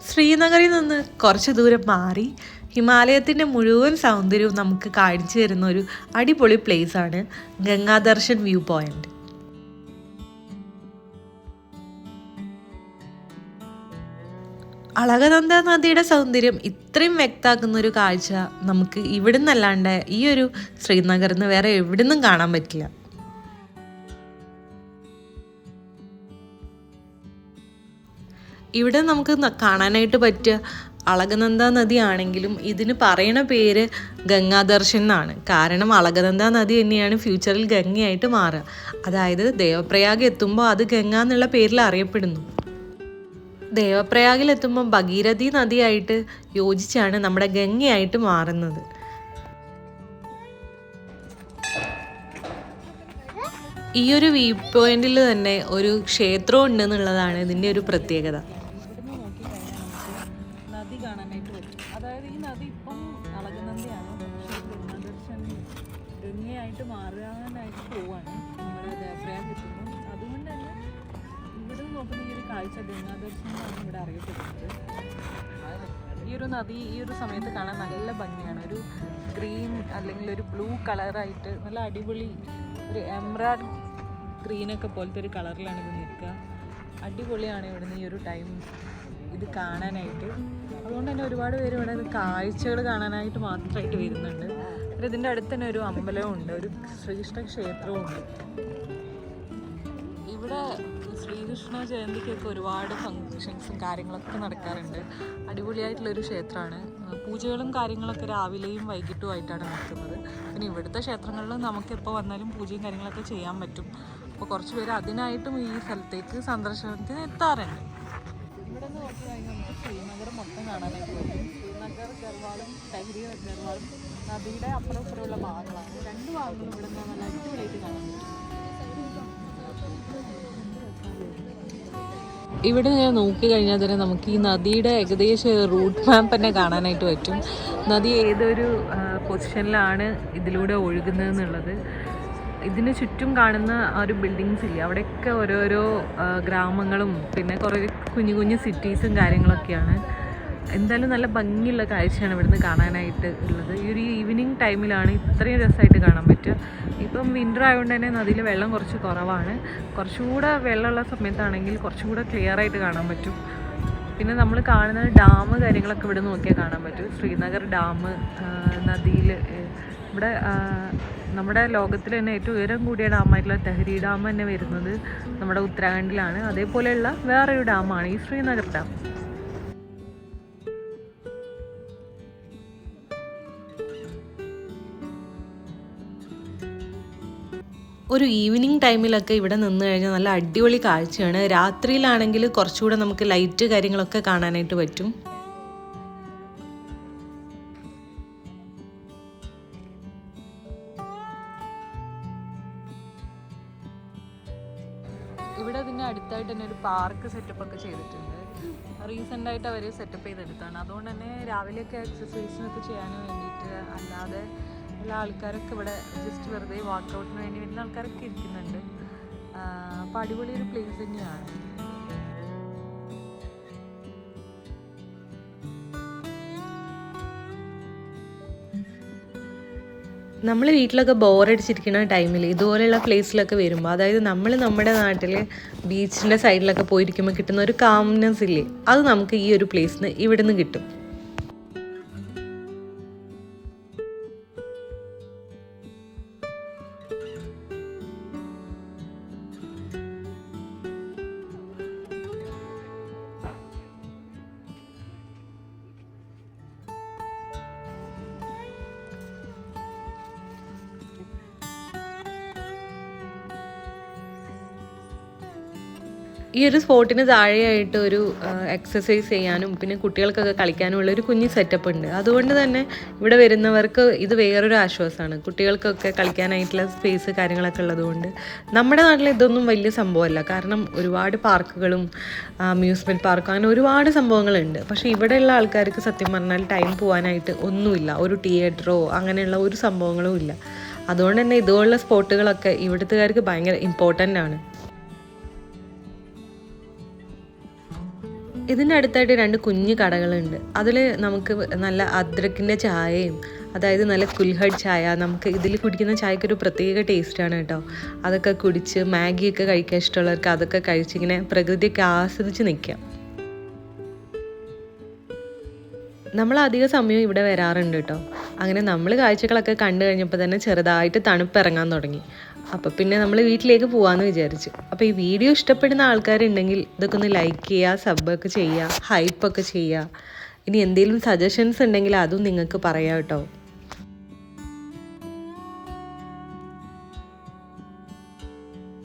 ശ്രീനഗറിൽ നിന്ന് കുറച്ച് ദൂരം മാറി ഹിമാലയത്തിൻ്റെ മുഴുവൻ സൗന്ദര്യവും നമുക്ക് കാണിച്ചു തരുന്ന ഒരു അടിപൊളി പ്ലേസാണ് ഗംഗാദർശൻ വ്യൂ പോയിന്റ്. അളകനന്ദ നദിയുടെ സൗന്ദര്യം ഇത്രയും വ്യക്തമാക്കുന്ന ഒരു കാഴ്ച നമുക്ക് ഇവിടെ നിന്നല്ലാണ്ട് ഈ ഒരു ശ്രീനഗറിൽ നിന്ന് വേറെ എവിടെ നിന്നും കാണാൻ പറ്റില്ല. ഇവിടെ നമുക്ക് കാണാനായിട്ട് പറ്റിയ അളകനന്ദ നദിയാണെങ്കിലും ഇതിന് പറയണ പേര് ഗംഗാദർശൻ എന്നാണ്. കാരണം അളകനന്ദ നദി തന്നെയാണ് ഫ്യൂച്ചറിൽ ഗംഗയായിട്ട് മാറുക. അതായത് ദേവപ്രയാഗ് എത്തുമ്പോൾ അത് ഗംഗ എന്നുള്ള പേരിൽ അറിയപ്പെടുന്നു. ദേവപ്രയാഗിൽ എത്തുമ്പോൾ ഭഗീരഥി നദിയായിട്ട് യോജിച്ചാണ് നമ്മുടെ ഗംഗയായിട്ട് മാറുന്നത്. ഈ ഒരു വ്യൂ പോയിന്റിൽ തന്നെ ഒരു ക്ഷേത്രം ഉണ്ടെന്നുള്ളതാണ് ഇതിൻ്റെ ഒരു പ്രത്യേകത. നദി കാണാനായിട്ട് പറ്റും. അതായത് ഈ നദി ഇപ്പം അളകനന്ദയാണ്, പക്ഷേ ഗംഗാദർശൻ ഗംഗയായിട്ട് മാറാനായിട്ട് പോവാണ് നമ്മുടെ ദേവപ്രയാഗ് എത്തുമ്പോൾ. അതുകൊണ്ട് തന്നെ ഇവിടെ നോക്കുന്ന ഈ ഒരു കാഴ്ച ഗംഗാദർശനാണ് ഇവിടെ അറിയപ്പെടുന്നത്. ഈ ഒരു നദി ഈ ഒരു സമയത്ത് കാണാൻ നല്ല ഭംഗിയാണ്. ഒരു ഗ്രീൻ അല്ലെങ്കിൽ ഒരു ബ്ലൂ കളറായിട്ട് നല്ല അടിപൊളി ഒരു എംറാഡ് ഗ്രീനൊക്കെ പോലത്തെ ഒരു കളറിലാണ് ഇത് നിൽക്കുക. അടിപൊളിയാണ് ഇവിടുന്ന് ഈ ഒരു ടൈം ഇത് കാണാനായിട്ട്. അതുകൊണ്ട് തന്നെ ഒരുപാട് പേര് ഇവിടെ കാഴ്ചകൾ കാണാനായിട്ട് മാത്രമായിട്ട് വരുന്നുണ്ട്. പിന്നെ ഇതിൻ്റെ അടുത്ത് തന്നെ ഒരു അമ്പലവും ഉണ്ട്, ഒരു ശ്രീകൃഷ്ണ ക്ഷേത്രവും ഉണ്ട്. ഇവിടെ ശ്രീകൃഷ്ണ ജയന്തിക്കൊക്കെ ഒരുപാട് ഫങ്ഷൻസും കാര്യങ്ങളൊക്കെ നടക്കാറുണ്ട്. അടിപൊളിയായിട്ടുള്ളൊരു ക്ഷേത്രമാണ്. പൂജകളും കാര്യങ്ങളൊക്കെ രാവിലെയും വൈകിട്ടുമായിട്ടാണ് നടക്കുന്നത്. പിന്നെ ഇവിടുത്തെ ക്ഷേത്രങ്ങളിൽ നമുക്ക് എപ്പോൾ വന്നാലും പൂജയും കാര്യങ്ങളൊക്കെ ചെയ്യാൻ പറ്റും. അപ്പോൾ കുറച്ച് പേര് അതിനായിട്ടും ഈ സ്ഥലത്തേക്ക് സന്ദർശനത്തിന് എത്താറുണ്ട്. ഇവിടെ നിന്ന് നോക്കി കഴിഞ്ഞാൽ നമുക്ക് ശ്രീനഗർ മൊത്തം കാണാനായിട്ട് പറ്റും. ശ്രീനഗർ ഗർവാളും ടെഹരി ഗർവാളും നദിയുടെ അപ്പുറം ഇപ്പുറമുള്ള ഭാഗങ്ങളാണ്. രണ്ട് ഭാഗങ്ങളും ഇവിടെ നിന്ന് നല്ല അടിപൊളിയായിട്ട് കാണാൻ പറ്റും. ഇവിടെ ഞാൻ നോക്കി കഴിഞ്ഞാൽ തന്നെ നമുക്ക് ഈ നദിയുടെ ഏകദേശം റൂട്ട് മാപ്പ് തന്നെ കാണാനായിട്ട് പറ്റും. നദി ഏതൊരു പൊസിഷനിലാണ് ഇതിലൂടെ ഒഴുകുന്നതെന്നുള്ളത്. ഇതിന് ചുറ്റും കാണുന്ന ഒരു ബിൽഡിങ്സ് ഇല്ല, അവിടെയൊക്കെ ഓരോരോ ഗ്രാമങ്ങളും പിന്നെ കുറേ കുഞ്ഞു കുഞ്ഞു സിറ്റീസും കാര്യങ്ങളൊക്കെയാണ്. എന്തായാലും നല്ല ഭംഗിയുള്ള കാഴ്ചയാണ് ഇവിടുന്ന് കാണാനായിട്ട് ഉള്ളത്. ഈ ഒരു ഈവനിങ് ടൈമിലാണ് ഇത്രയും രസമായിട്ട് കാണാൻ പറ്റുക. ഇപ്പം വിൻ്റർ ആയതുകൊണ്ട് തന്നെ നദിയിൽ വെള്ളം കുറച്ച് കുറവാണ്. കുറച്ചുകൂടെ വെള്ളമുള്ള സമയത്താണെങ്കിൽ കുറച്ചുകൂടെ ക്ലിയർ ആയിട്ട് കാണാൻ പറ്റും. പിന്നെ നമ്മൾ കാണുന്ന ഡാം കാര്യങ്ങളൊക്കെ ഇവിടെ നോക്കിയാൽ കാണാൻ പറ്റും. ശ്രീനഗർ ഡാം നദിയിൽ ഇവിടെ നമ്മുടെ ലോകത്തിൽ തന്നെ ഏറ്റവും ഉയരം കൂടിയ ഡാമായിട്ടുള്ള ടെഹരി ഡാം തന്നെ വരുന്നത് നമ്മുടെ ഉത്തരാഖണ്ഡിലാണ്. അതേപോലെയുള്ള വേറൊരു ഡാമാണ് ഈ ശ്രീനഗർ ഡാം. ഒരു ഈവനിങ് ടൈമിലൊക്കെ ഇവിടെ നിന്ന് കഴിഞ്ഞാൽ നല്ല അടിപൊളി കാഴ്ചയാണ്. രാത്രിയിലാണെങ്കിൽ കുറച്ചുകൂടെ നമുക്ക് ലൈറ്റ് കാര്യങ്ങളൊക്കെ കാണാനായിട്ട് പറ്റും. ഇവിടെ ഇതിൻ്റെ അടുത്തായിട്ട് തന്നെ ഒരു പാർക്ക് സെറ്റപ്പ് ഒക്കെ ചെയ്തിട്ടുണ്ട്. റീസെൻ്റായിട്ട് അവർ സെറ്റപ്പ് ചെയ്തെടുത്താണ്. അതുകൊണ്ട് തന്നെ രാവിലെയൊക്കെ എക്സസൈസിനൊക്കെ ചെയ്യാൻ വേണ്ടിയിട്ട് അല്ലാതെ എല്ലാ ആൾക്കാരൊക്കെ ഇവിടെ ജസ്റ്റ് വെറുതെ വാക്കൗട്ടിന് വേണ്ടി വരുന്ന ആൾക്കാരൊക്കെ ഇരിക്കുന്നുണ്ട്. അപ്പോൾ അടിപൊളി ഒരു പ്ലേസ് തന്നെയാണ്. നമ്മൾ വീട്ടിലൊക്കെ ബോറടിച്ചിരിക്കുന്ന ടൈമിൽ ഇതുപോലെയുള്ള പ്ലേസിലൊക്കെ വരുമ്പോൾ, അതായത് നമ്മൾ നമ്മുടെ നാട്ടിൽ ബീച്ചിൻ്റെ സൈഡിലൊക്കെ പോയിരിക്കുമ്പോൾ കിട്ടുന്ന ഒരു കാംനെസ് ഇല്ലേ, അത് നമുക്ക് ഈ ഒരു പ്ലേസിന് ഇവിടെ നിന്ന് കിട്ടും. ഈ ഒരു സ്പോട്ടിന് താഴെയായിട്ട് ഒരു എക്സസൈസ് ചെയ്യാനും പിന്നെ കുട്ടികൾക്കൊക്കെ കളിക്കാനുമുള്ള ഒരു കുഞ്ഞ് സെറ്റപ്പ് ഉണ്ട്. അതുകൊണ്ട് തന്നെ ഇവിടെ വരുന്നവർക്ക് ഇത് വേറൊരു ആശ്വാസമാണ്. കുട്ടികൾക്കൊക്കെ കളിക്കാനായിട്ടുള്ള സ്പേസ് കാര്യങ്ങളൊക്കെ ഉള്ളതുകൊണ്ട്. നമ്മുടെ നാട്ടിൽ ഇതൊന്നും വലിയ സംഭവമല്ല, കാരണം ഒരുപാട് പാർക്കുകളും അമ്യൂസ്മെൻറ്റ് പാർക്കും അങ്ങനെ ഒരുപാട് സംഭവങ്ങളുണ്ട്. പക്ഷേ ഇവിടെയുള്ള ആൾക്കാർക്ക് സത്യം പറഞ്ഞാൽ ടൈം പോകാനായിട്ട് ഒന്നുമില്ല. ഒരു തിയേറ്ററോ അങ്ങനെയുള്ള ഒരു സംഭവങ്ങളും ഇല്ല. അതുകൊണ്ട് തന്നെ ഇതുപോലുള്ള സ്പോട്ടുകളൊക്കെ ഇവിടുത്തുകാർക്ക് ഭയങ്കര ഇമ്പോർട്ടൻ്റ് ആണ്. ഇതിൻ്റെ അടുത്തായിട്ട് 2 കുഞ്ഞു കടകളുണ്ട്. അതിൽ നമുക്ക് നല്ല അദ്രക്കിൻ്റെ ചായയും, അതായത് നല്ല കുൽഹഡ് ചായ, നമുക്ക് ഇതിൽ കുടിക്കുന്ന ചായക്കൊരു പ്രത്യേക ടേസ്റ്റാണ് കേട്ടോ. അതൊക്കെ കുടിച്ച് മാഗിയൊക്കെ കഴിക്കാൻ ഇഷ്ടമുള്ളവർക്ക് അതൊക്കെ കഴിച്ചിങ്ങനെ പ്രകൃതിയൊക്കെ ആസ്വദിച്ച് നിൽക്കാം. നമ്മൾ അധിക സമയം ഇവിടെ വരാറുണ്ട് കേട്ടോ. അങ്ങനെ നമ്മൾ കാഴ്ചകളൊക്കെ കണ്ടു കഴിഞ്ഞപ്പോൾ തന്നെ ചെറുതായിട്ട് തണുപ്പ് ഇറങ്ങാൻ തുടങ്ങി. അപ്പോൾ പിന്നെ നമ്മൾ വീട്ടിലേക്ക് പോകാമെന്ന് വിചാരിച്ചു. അപ്പോൾ ഈ വീഡിയോ ഇഷ്ടപ്പെടുന്ന ആൾക്കാരുണ്ടെങ്കിൽ ഇതൊക്കെ ഒന്ന് ലൈക്ക് ചെയ്യുക, സബ്ബൊക്കെ ചെയ്യുക, ഹൈപ്പൊക്കെ ചെയ്യുക. ഇനി എന്തെങ്കിലും സജഷൻസ് ഉണ്ടെങ്കിൽ അതും നിങ്ങൾക്ക് പറയാം കേട്ടോ.